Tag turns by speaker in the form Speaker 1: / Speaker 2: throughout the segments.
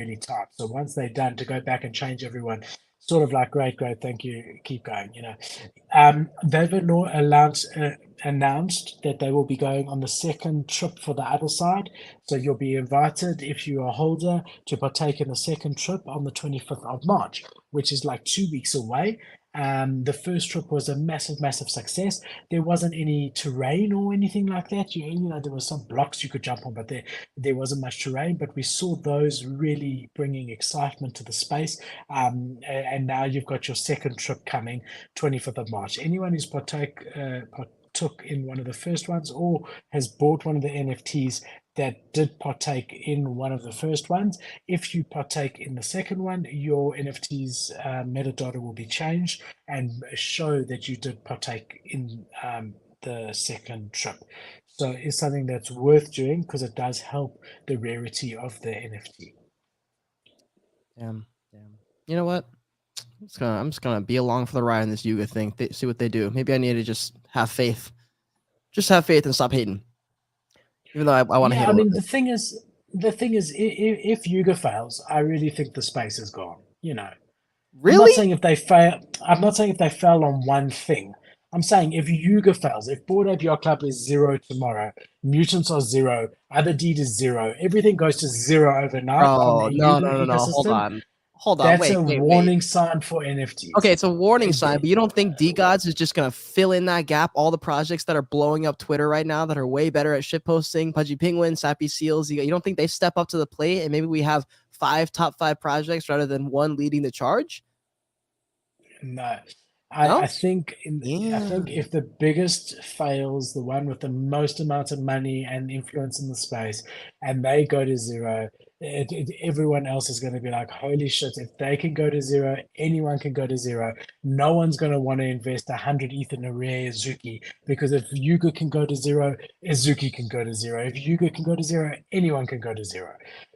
Speaker 1: really tight. So once they're done, to go back and change everyone, sort of like, great, thank you, keep going, you know. They've announced that they will be going on the second trip for the other side. So you'll be invited, if you are a holder, to partake in the second trip on the 25th of March, which is like 2 weeks away. The first trip was a massive success. There wasn't any terrain or anything like that. You know, there were some blocks you could jump on, but there wasn't much terrain. But we saw those really bringing excitement to the space. And now you've got your second trip coming, 25th of March. Anyone who's partook in one of the first ones or has bought one of the NFTs that did partake in one of the first ones, if you partake in the second one, your NFTs metadata will be changed and show that you did partake in the second trip. So it's something that's worth doing because it does help the rarity of the NFT.
Speaker 2: Damn. You know what? I'm just gonna be along for the ride in this Yuga thing. See what they do. Maybe I need to just have faith. Just have faith and stop hating. Even though I want to hate
Speaker 1: I
Speaker 2: a little
Speaker 1: mean,
Speaker 2: bit.
Speaker 1: the thing is, if Yuga fails, I really think the space is gone. You know, I'm not
Speaker 2: Really?
Speaker 1: saying if they fail. I'm not saying if they fail on one thing. I'm saying if Yuga fails, if Bored Ape Yacht Club is zero tomorrow, mutants are zero, other deed is zero, everything goes to zero overnight on
Speaker 2: Bro,
Speaker 1: the
Speaker 2: no,
Speaker 1: Yuga
Speaker 2: Hold
Speaker 1: ecosystem.
Speaker 2: on. Hold on.
Speaker 1: That's
Speaker 2: Wait,
Speaker 1: a
Speaker 2: wait, wait.
Speaker 1: warning sign for
Speaker 2: Okay,
Speaker 1: NFTs.
Speaker 2: it's a warning
Speaker 1: It-
Speaker 2: sign, but you don't think D Gods is just gonna fill in that gap? All the projects that are blowing up Twitter right now that are way better at shit posting, Pudgy Penguin, Sappy Seals. You don't think they step up to the plate and maybe we have top five projects rather than one leading the charge?
Speaker 1: No,
Speaker 2: No?
Speaker 1: I
Speaker 2: Yeah.
Speaker 1: think if the biggest fails, the one with the most amount of money and influence in the space, and they go to zero, everyone else is going to be like, holy shit! If they can go to zero, anyone can go to zero. No one's going to want to invest 100 ETH in a rare Azuki because if Yuga can go to zero, Azuki can go to zero. If Yuga can go to zero, anyone can go to zero.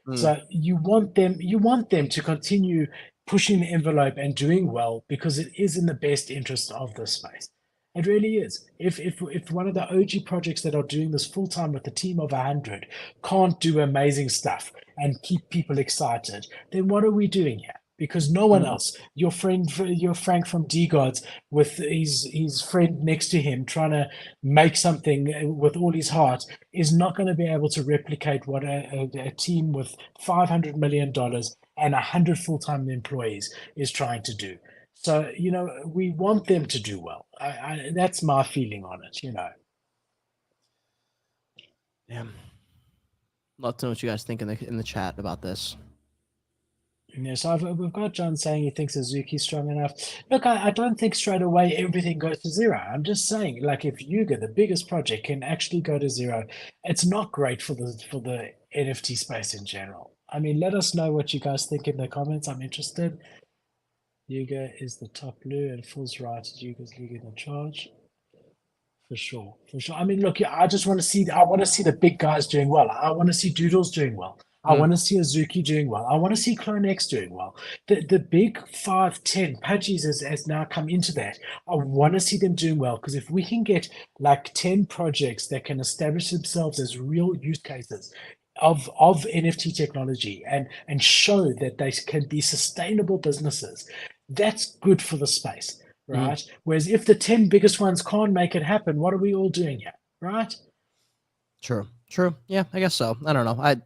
Speaker 2: Mm,
Speaker 1: So you want them to continue pushing the envelope and doing well because it is in the best interest of the space. It really is. If one of the OG projects that are doing this full time with a team of 100 can't do amazing stuff and keep people excited, then what are we doing here? Because no one
Speaker 2: mm.
Speaker 1: else, your Frank from D Gods with his friend next to him trying to make something with all his heart, is not going to be able to replicate what a team with $500 million and 100 full-time employees is trying to do. So, you know, we want them to do well. That's my feeling on it, you know.
Speaker 2: Damn. Love to know what you guys think in the chat about this.
Speaker 1: Yeah, so we've got John saying he thinks Azuki's strong enough. Look, I don't think straight away everything goes to zero. I'm just saying, like, if Yuga, the biggest project, can actually go to zero, it's not great for the NFT space in general. I mean, let us know what you guys think in the comments. I'm interested. Yuga is the top blue and Fool's right. Yuga's leading the charge. For sure, for sure. I mean, look, yeah, I want to see the big guys doing well. I want to see Doodles doing well. I
Speaker 2: Mm.
Speaker 1: want to see Azuki doing well. I want to see Clone X doing well. The big 5, 10 Pudgies has now come into that. I want to see them doing well because if we can get like 10 projects that can establish themselves as real use cases of NFT technology and show that they can be sustainable businesses, that's good for the space,
Speaker 2: Mm.
Speaker 1: right? Whereas if the 10 biggest ones can't make it happen, what are we all doing here, right?
Speaker 2: True. Yeah, I guess so. I don't know. I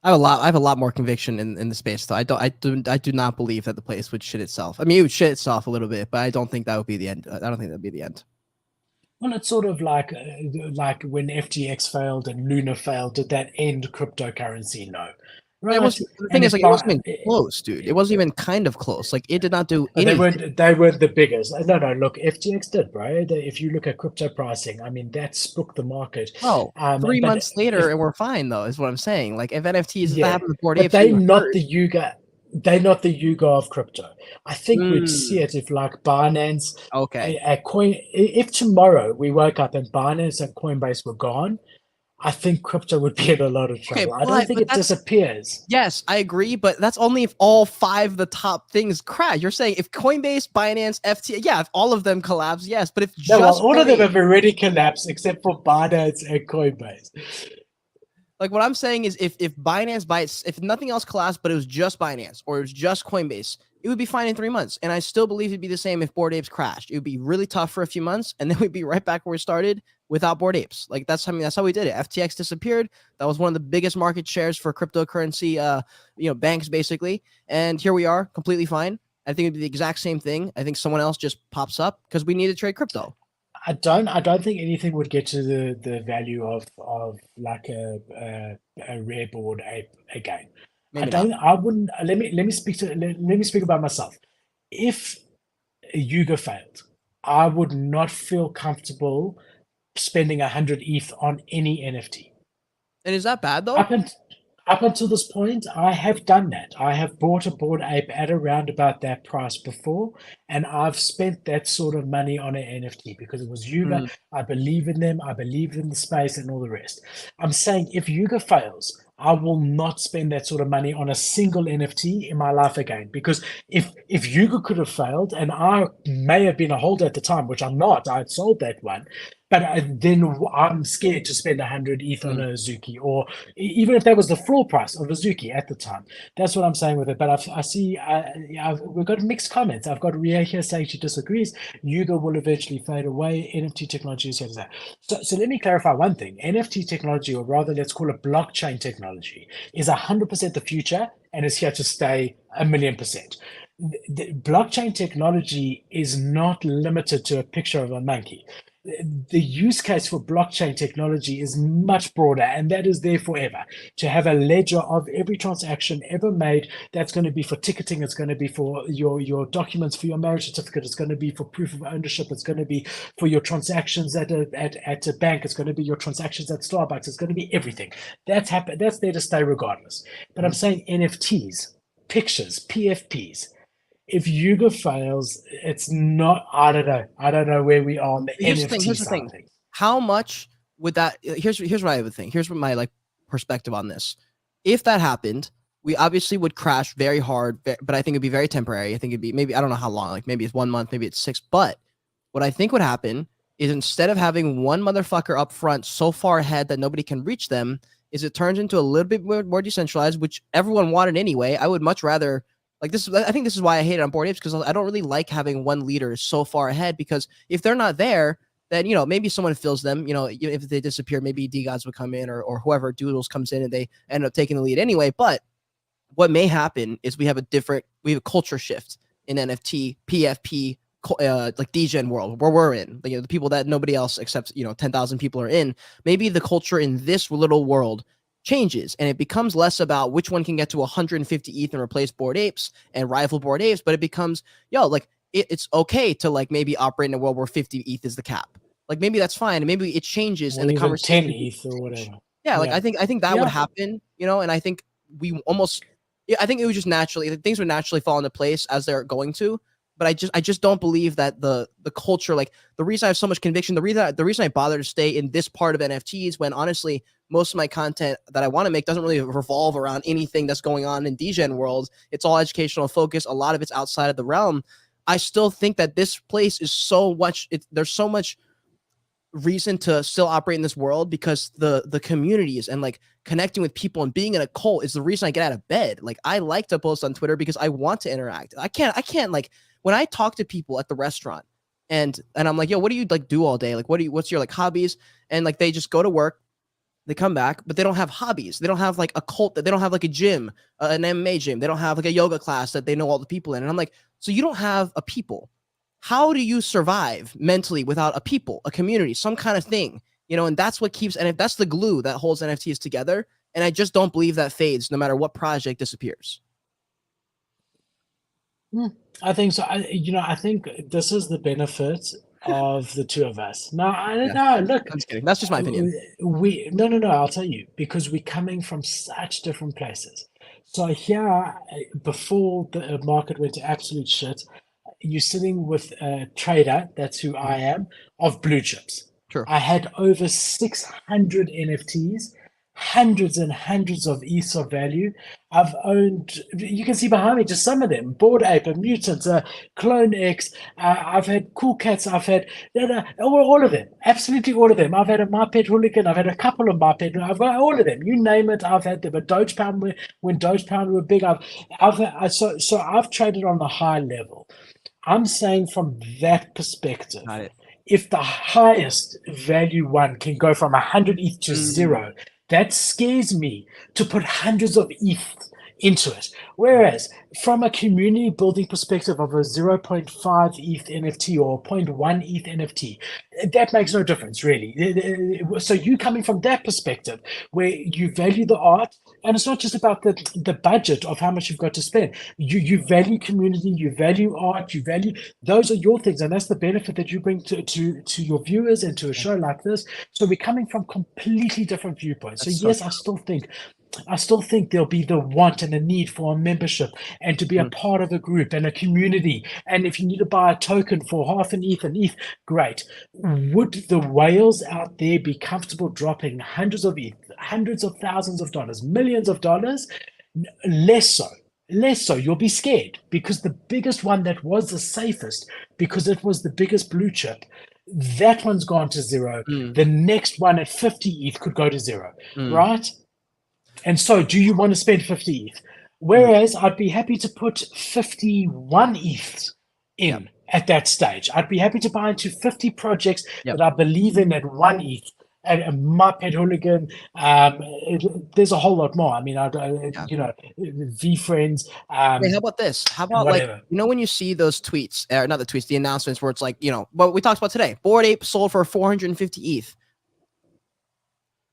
Speaker 2: have a lot more conviction in the space though. I do not believe that the place would shit itself. I mean, it would shit itself a little bit, but I don't think that would be the end. I don't think that'd be the end.
Speaker 1: Well, it's sort of like when FTX failed and Luna failed, did that end cryptocurrency? No,
Speaker 2: But it
Speaker 1: right?
Speaker 2: wasn't. The thing
Speaker 1: And
Speaker 2: is,
Speaker 1: if
Speaker 2: like, it wasn't
Speaker 1: by
Speaker 2: even close, dude. It wasn't even kind of close. Like, it did not do
Speaker 1: they
Speaker 2: anything.
Speaker 1: weren't the biggest. No. Look, FTX did, bro. If you look at crypto pricing, I mean that spooked the market.
Speaker 2: Bro, 3 months later,
Speaker 1: If
Speaker 2: and we're fine though. Is what I'm saying. Like, if NFTs, if that
Speaker 1: Yeah,
Speaker 2: happened to Bored
Speaker 1: but
Speaker 2: Apes, we were hurt.
Speaker 1: they're not the Yuga of crypto. I think we'd see
Speaker 2: Mm,
Speaker 1: it if like Binance,
Speaker 2: okay.
Speaker 1: if tomorrow we woke up and Binance and Coinbase were gone, I think crypto would be in a lot of
Speaker 2: Okay,
Speaker 1: trouble. I don't think
Speaker 2: but
Speaker 1: it
Speaker 2: that's
Speaker 1: disappears.
Speaker 2: yes, I agree. But that's only if all five of the top things crash. You're saying if Coinbase, Binance, FT, yeah, if all of them collapse, yes. But if
Speaker 1: No, well,
Speaker 2: just
Speaker 1: all of them
Speaker 2: Coin,
Speaker 1: have already collapsed except for Binance and Coinbase.
Speaker 2: Like what I'm saying is if Binance bites, if nothing else collapsed, but it was just Binance or it was just Coinbase, it would be fine in 3 months. And I still believe it'd be the same if Bored Apes crashed. It would be really tough for a few months, and then we'd be right back where we started without Bored Apes. Like that's how we did it. FTX disappeared. That was one of the biggest market shares for cryptocurrency, banks basically. And here we are, completely fine. I think it'd be the exact same thing. I think someone else just pops up because we need to trade crypto.
Speaker 1: I don't think anything would get to the value of like a rare board ape again.
Speaker 2: Maybe not.
Speaker 1: I wouldn't let me speak about myself. If Yuga failed, I would not feel comfortable spending 100 ETH on any NFT.
Speaker 2: And is that bad though?
Speaker 1: Up and up until this point, I have done that. I have bought a board ape at around about that price before, and I've spent that sort of money on an NFT because it was Yuga. I believe in them. I believe in the space and all the rest. I'm saying if Yuga fails, I will not spend that sort of money on a single NFT in my life again. Because if Yuga could have failed, and I may have been a holder at the time, which I'm not, I had sold that one. But then I'm scared to spend 100 ETH on a Azuki, or even if that was the floor price of Azuki at the time. That's what I'm saying with it. But I see we've got mixed comments. I've got Ria here saying she disagrees. Yuga will eventually fade away. NFT technology is here to stay. So let me clarify one thing. NFT technology, or rather let's call it blockchain technology, is 100% the future and is here to stay 1,000,000%. The blockchain technology is not limited to a picture of a monkey. The use case for blockchain technology is much broader, and that is there forever. To have a ledger of every transaction ever made, that's going to be for ticketing, it's going to be for your documents for your marriage certificate, it's going to be for proof of ownership, it's going to be for your transactions at a bank, it's going to be your transactions at Starbucks, it's going to be everything. That's there to stay regardless. But I'm saying NFTs, pictures, PFPs. If Yuga fails, it's not. I don't know. I don't know where we are on the NFT side of things.
Speaker 2: How much would that? Here's what I would think. Here's what my perspective on this. If that happened, we obviously would crash very hard, but I think it'd be very temporary. I think it'd be maybe, I don't know how long. Like maybe it's 1 month, maybe it's 6. But what I think would happen is instead of having one motherfucker up front so far ahead that nobody can reach them, is it turns into a little bit more decentralized, which everyone wanted anyway. I would much rather. Like this, I think this is why I hate it on Bored Apes, because I don't really like having one leader so far ahead, because if they're not there, then, maybe someone fills them, if they disappear, maybe D-Gods would come in or whoever, Doodles comes in and they end up taking the lead anyway. But what may happen is we have a culture shift in NFT, PFP, like DGen world where we're in, the people that nobody else except, 10,000 people are in. Maybe the culture in this little world changes, and it becomes less about which one can get to 150 ETH and replace Bored Apes and rival Bored Apes, but it becomes, it's okay to maybe operate in a world where 50 ETH is the cap. Like maybe that's fine, and maybe it changes and the conversation
Speaker 1: 10 ETH or whatever.
Speaker 2: Yeah, I think that would happen, and I think I think it would just naturally, things would naturally fall into place as they're going to. But I just don't believe that the culture, like the reason I have so much conviction, the reason I bother to stay in this part of NFTs when honestly most of my content that I want to make doesn't really revolve around anything that's going on in DGen world. It's all educational focus. A lot of it's outside of the realm. I still think that this place is there's so much reason to still operate in this world, because the communities and connecting with people and being in a cult is the reason I get out of bed. I like to post on Twitter because I want to interact. I can't when I talk to people at the restaurant and I'm like, yo, what do you do all day? What's your hobbies? And they just go to work, they come back, but they don't have hobbies. They don't have a cult, that they don't have a gym, an MMA gym. They don't have a yoga class that they know all the people in. And I'm like, so you don't have a people. How do you survive mentally without a people, a community, some kind of thing? And that's what keeps, and if that's the glue that holds NFTs together. And I just don't believe that fades no matter what project disappears.
Speaker 1: I think so. I think this is the benefit of the two of us. No, look,
Speaker 2: I'm just kidding. That's just my opinion.
Speaker 1: No. I'll tell you, because we're coming from such different places. So here, before the market went to absolute shit, you're sitting with a trader, that's who I am, of blue chips.
Speaker 2: Sure.
Speaker 1: I had over 600 NFTs. hundreds and hundreds of ETHs of value. I've owned, you can see behind me just some of them: Bored Ape, a Mutant, Clone X. I've had Cool Cats. I've had all of them, absolutely all of them. I've had a My Pet Hooligan. I've had a couple of My Pet. I've got all of them. You name it, I've had them. A Doge Pound, when Doge Pound were big, so I've traded on the high level. I'm saying from that perspective,
Speaker 2: Got it.
Speaker 1: if the highest value one can go from 100 ETH to zero, that scares me to put hundreds of ETH into it. Whereas from a community building perspective of a 0.5 ETH NFT or 0.1 ETH NFT, that makes no difference really. So you coming from that perspective where you value the art, and it's not just about the budget of how much you've got to spend. You value community, you value art, you value, those are your things, and that's the benefit that you bring to your viewers and to a show like this. So we're coming from completely different viewpoints. So yes, I still think there'll be the want and the need for a membership and to be a part of a group and a community. And if you need to buy a token for half an ETH, great. Would the whales out there be comfortable dropping hundreds of ETH, hundreds of thousands of dollars, millions of dollars? Less so. Less so. You'll be scared because the biggest one that was the safest, because it was the biggest blue chip, that one's gone to zero. The next one at 50 ETH could go to zero, right? And so do you want to spend 50 ETH? Whereas I'd be happy to put 51 ETH in at that stage. I'd be happy to buy into 50 projects that I believe in at 1 ETH. And My Pet Hooligan, there's a whole lot more. I mean, you know, V Friends.
Speaker 2: Hey, how about this? How about
Speaker 1: whatever.
Speaker 2: like, you know, when you see those tweets, or not the tweets, the announcements where it's like, you know, what we talked about today, Bored Ape sold for 450 ETH.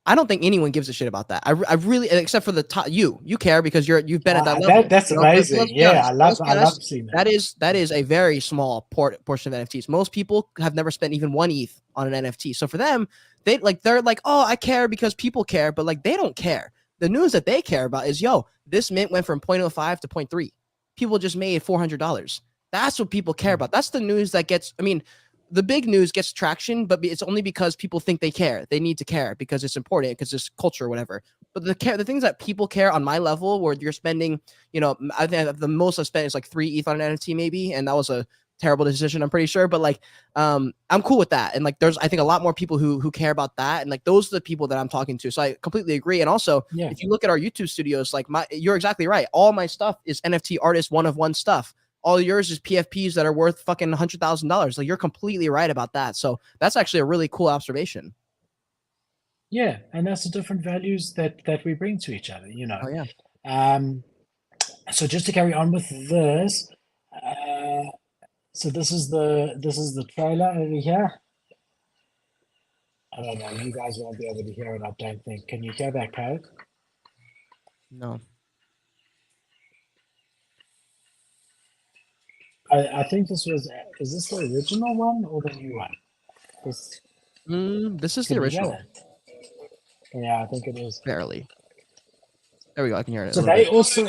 Speaker 2: I don't think anyone gives a shit about that. I really, except for the top, you care because you've been at that level.
Speaker 1: That's amazing. Yeah, I love seeing that.
Speaker 2: That is a very small portion of NFTs. Most people have never spent even 1 ETH on an NFT. So for them, they're like, oh, I care because people care, but like they don't care. The news that they care about is, yo, this mint went from 0.05 to 0.3. People just made $400. That's what people care about. That's the news that gets, I mean, the big news gets traction, but it's only because people think they care. They need to care because it's important, because it's culture or whatever. But the things that people care on my level, where you're spending, you know, I think the most I've spent is like 3 ETH on an NFT maybe, and that was a terrible decision, I'm pretty sure. But like, I'm cool with that. And like, there's, I think, a lot more people who care about that, and like those are the people that I'm talking to. So I completely agree. And also, if you look at our YouTube studios, like you're exactly right. All my stuff is NFT artist one of one stuff. All yours is PFPs that are worth fucking $100,000. Like, you're completely right about that. So that's actually a really cool observation.
Speaker 1: Yeah, and that's the different values that we bring to each other, you know.
Speaker 2: Oh yeah.
Speaker 1: So just to carry on with this, so this is the trailer over here. I don't know, you guys won't be able to hear it, I don't think. Can you go back, Code?
Speaker 2: No.
Speaker 1: I think this was, is this the original one or the new one?
Speaker 2: This is the original.
Speaker 1: Yeah, I think it is.
Speaker 2: Barely. There we go. I can hear it.
Speaker 1: So they also,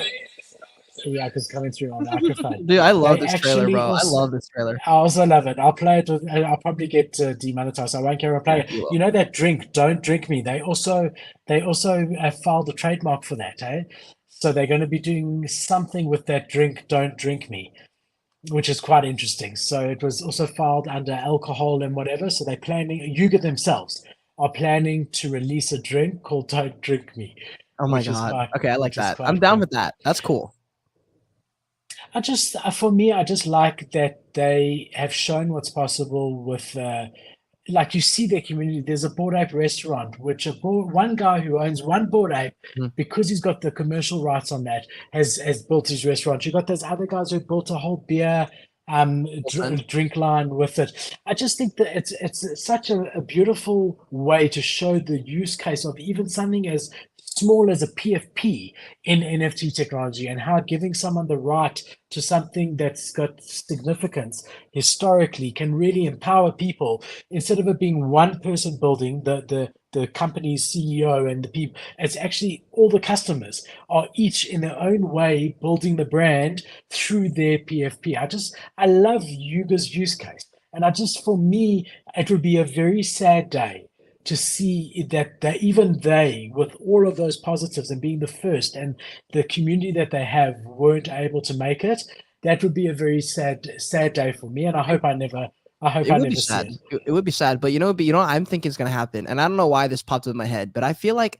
Speaker 1: yeah, because coming through on microphone.
Speaker 2: Dude, I love this trailer, bro. I love this trailer.
Speaker 1: I also love it. I'll play it. I'll probably get demonetized. So I won't care if I play it. You know that drink, Don't Drink Me. They also filed a trademark for that. So they're going to be doing something with that drink, Don't Drink Me, which is quite interesting. So it was also filed under alcohol and whatever. So they're planning, YUGA themselves are planning to release a drink called Don't Drink Me.
Speaker 2: Oh my God. Okay, I like that. I'm down with that. That's cool.
Speaker 1: For me, I just like that they have shown what's possible with, like, you see their community. There's a Bored Ape restaurant, which one guy who owns one Bored Ape, because he's got the commercial rights on that, has built his restaurant. You got those other guys who built a whole beer drink line with it. I just think that it's such a beautiful way to show the use case of even something as small as a PFP in NFT technology, and how giving someone the right to something that's got significance historically can really empower people, instead of it being one person building the company's CEO and the people. It's actually all the customers are each in their own way building the brand through their PFP. I love YUGA's use case. And for me, it would be a very sad day to see that even they, with all of those positives and being the first, and the community that they have, weren't able to make it. That would be a very sad day for me, and I hope
Speaker 2: It
Speaker 1: I
Speaker 2: would be
Speaker 1: never see
Speaker 2: sad.
Speaker 1: it.
Speaker 2: It would be sad, but you know what I'm thinking is gonna happen, and I don't know why this popped in my head, but I feel like